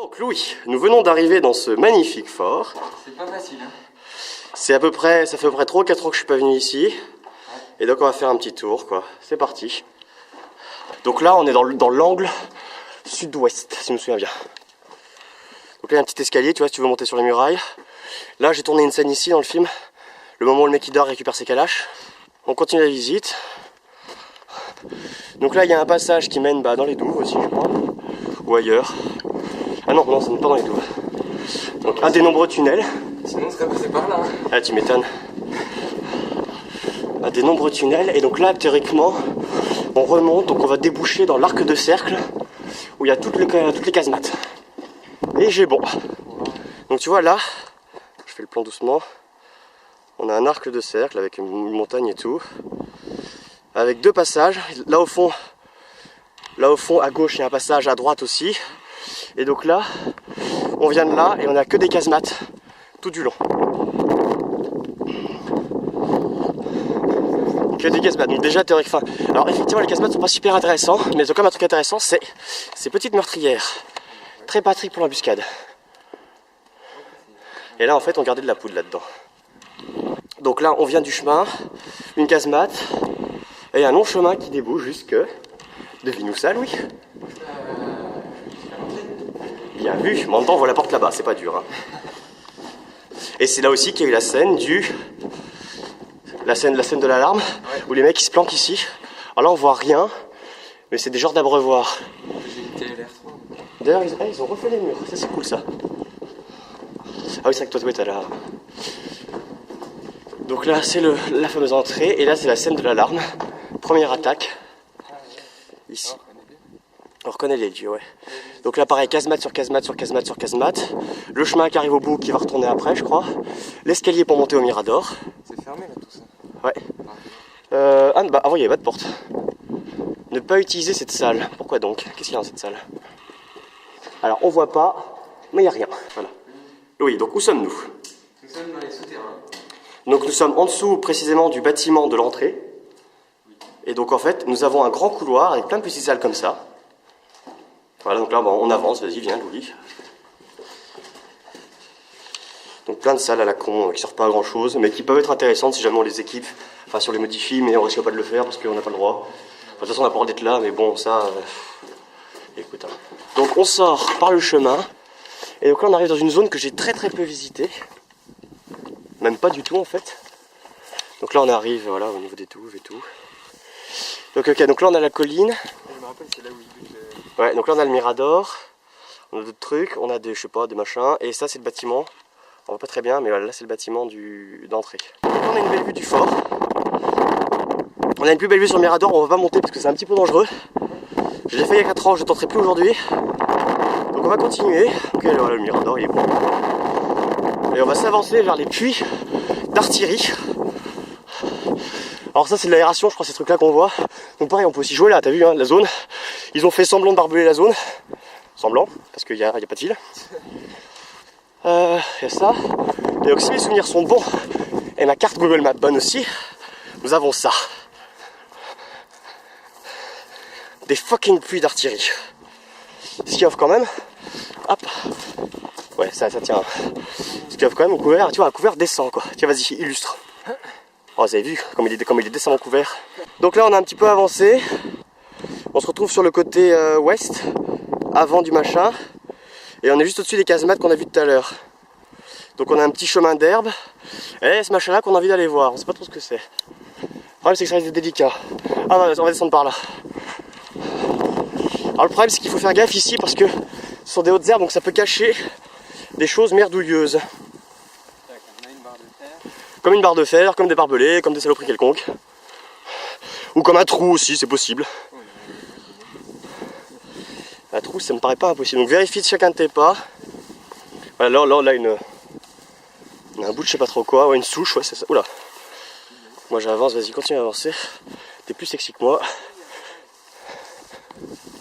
Donc Louis, nous venons d'arriver dans ce magnifique fort. C'est pas facile, hein. Ça fait à peu près 3 ou 4 ans que je suis pas venu ici. Ouais. Et donc on va faire un petit tour, quoi. C'est parti. Donc là, on est dans l'angle sud-ouest, si je me souviens bien. Donc là, il y a un petit escalier, tu vois, si tu veux monter sur les murailles. Là, j'ai tourné une scène ici dans le film. Le moment où le mec qui dort récupère ses calaches. On continue la visite. Donc là, il y a un passage qui mène dans les douves aussi, je crois. Ou ailleurs. Ah non, ça n'est pas dans les douves. Donc un des nombreux tunnels. Sinon on serait passé par là. Hein. Ah, tu m'étonnes. Un des nombreux tunnels. Et donc là, théoriquement, on remonte. Donc on va déboucher dans l'arc de cercle où il y a toutes les casemates. Et j'ai bon. Donc tu vois là, je fais le plan doucement. On a un arc de cercle avec une montagne et tout. Avec 2 passages. Là au fond, à gauche, il y a un passage, à droite aussi. Et donc là, on vient de là et on n'a que des casemates tout du long. Que des casemates. Donc déjà théoriquement. Alors effectivement, les casemates sont pas super intéressants, mais ils ont quand même un truc intéressant, c'est ces petites meurtrières. Très pratique pour l'embuscade. Et là, en fait, on gardait de la poudre là-dedans. Donc là, on vient du chemin, une casemate, et un long chemin qui débouche jusque... Devine où ça, Louis? Bien vu, mais en même temps, on voit la porte là-bas, c'est pas dur. Hein. Et c'est là aussi qu'il y a eu la scène la scène de l'alarme, ouais. Où les mecs ils se planquent ici. Alors là, on voit rien, mais c'est des genres d'abreuvoirs. D'ailleurs, ils ont refait les murs, ça c'est cool ça. Ah oui, c'est vrai que toi, t'as là. Donc là, c'est la fameuse entrée, et là, c'est la scène de l'alarme. Première attaque. Ici. On reconnaît les lieux, ouais. Donc là, pareil, casemate sur casemate sur casemate sur casemate. Le chemin qui arrive au bout, qui va retourner après, je crois. L'escalier pour monter au Mirador. C'est fermé là, tout ça. Ouais. Avant, il n'y avait pas de porte. Ne pas utiliser cette salle. Pourquoi donc? Qu'est-ce qu'il y a dans cette salle? Alors, on voit pas, mais il n'y a rien. Voilà. Oui, donc où sommes-nous? Nous sommes dans les souterrains. Donc nous sommes en dessous, précisément, du bâtiment de l'entrée. Et donc, en fait, nous avons un grand couloir avec plein de petites salles comme ça. Voilà, donc là, on avance, vas-y, viens, Louis. Donc plein de salles à la con qui servent pas à grand chose, mais qui peuvent être intéressantes si jamais on les équipe, enfin si on les modifie, mais on risque pas de le faire parce qu'on n'a pas le droit. Enfin, de toute façon, on n'a pas le droit d'être là, mais bon, ça... Écoute, hein. Donc on sort par le chemin, et donc là on arrive dans une zone que j'ai très peu visitée. Même pas du tout en fait. Donc là on arrive, voilà, au niveau des douves et tout. Donc ok, donc là on a la colline. Je me rappelle, c'est là où il bute. Ouais, donc là on a le Mirador, on a d'autres trucs, on a des, je sais pas, des machins, et ça c'est le bâtiment, on voit pas très bien, mais voilà, là c'est le bâtiment d'entrée. Donc on a une belle vue du fort, on a une plus belle vue sur le Mirador, on va pas monter parce que c'est un petit peu dangereux. Je l'ai fait il y a 4 ans, je ne tenterai plus aujourd'hui, donc on va continuer. Ok, voilà, le Mirador il est bon. Et on va s'avancer vers les puits d'artillerie. Alors ça c'est de l'aération, je crois, ces trucs là qu'on voit. Donc pareil, on peut aussi jouer là, t'as vu hein, la zone. Ils ont fait semblant de barbelé la zone. Semblant, parce qu'il n'y a pas de fil. Il y a ça. Et donc si mes souvenirs sont bons, et ma carte Google Maps bonne aussi, nous avons ça. Des fucking puits d'artillerie. Ce qui offre quand même, hop, ouais ça tient. Ce qui offre quand même un couvert, tu vois, un couvert décent quoi. Tiens vas-y, illustre. Oh, vous avez vu comme il est décemment couvert. Donc là on a un petit peu avancé. On se retrouve sur le côté ouest, avant du machin. Et on est juste au-dessus des casemates qu'on a vu tout à l'heure. Donc on a un petit chemin d'herbe. Et ce machin là qu'on a envie d'aller voir. On sait pas trop ce que c'est. Le problème c'est que ça risque d'être délicat. Ah on va descendre par là. Alors le problème c'est qu'il faut faire gaffe ici parce que ce sont des hautes herbes donc ça peut cacher des choses merdouilleuses. Comme une barre de fer, comme des barbelés, comme des saloperies quelconques. Ou comme un trou aussi, c'est possible. Un trou, ça me paraît pas impossible. Donc vérifie de chacun de tes pas. Voilà, là, on a un bout de je sais pas trop quoi, ouais, une souche, ouais, c'est ça. Oula. Moi j'avance, vas-y, continue à avancer. T'es plus sexy que moi.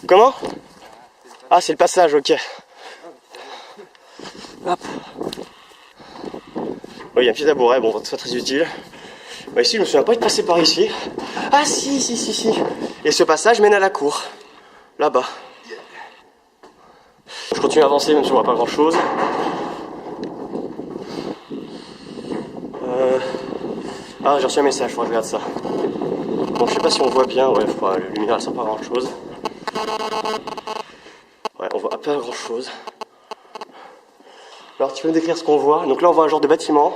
Comment? Ah, c'est le passage, ok. Hop. Oui, il y a un petit tabouret, bon, c'est pas très utile. Bah, ici, je me souviens pas de passer par ici. Ah, si. Et ce passage mène à la cour. Là-bas. Je continue à avancer même si on voit pas grand chose. Ah, j'ai reçu un message, faut que je regarde ça. Bon, je sais pas si on voit bien, ouais, le lumière elle sert pas à grand chose. Ouais, on voit pas grand chose. Alors, tu peux me décrire ce qu'on voit? Donc là, on voit un genre de bâtiment.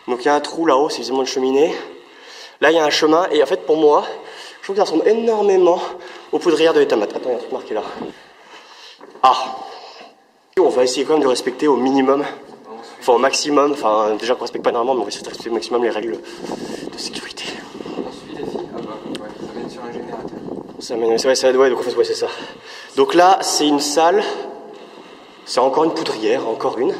Donc il y a un trou là-haut, c'est visiblement une cheminée. Là, il y a un chemin, et en fait, pour moi, je trouve que ça ressemble énormément aux poudrières de l'étamate. Attends, il y a un truc marqué là. Ah! On va essayer quand même de respecter au minimum, enfin au maximum, enfin déjà qu'on respecte pas énormément, mais on va essayer de respecter au maximum les règles de sécurité. On suit les filles. Ah bah ouais, ça mène sur un générateur. Ça mène, ouais, donc en fait, ouais, c'est ça. Donc là, c'est une salle, c'est encore une poudrière, encore une.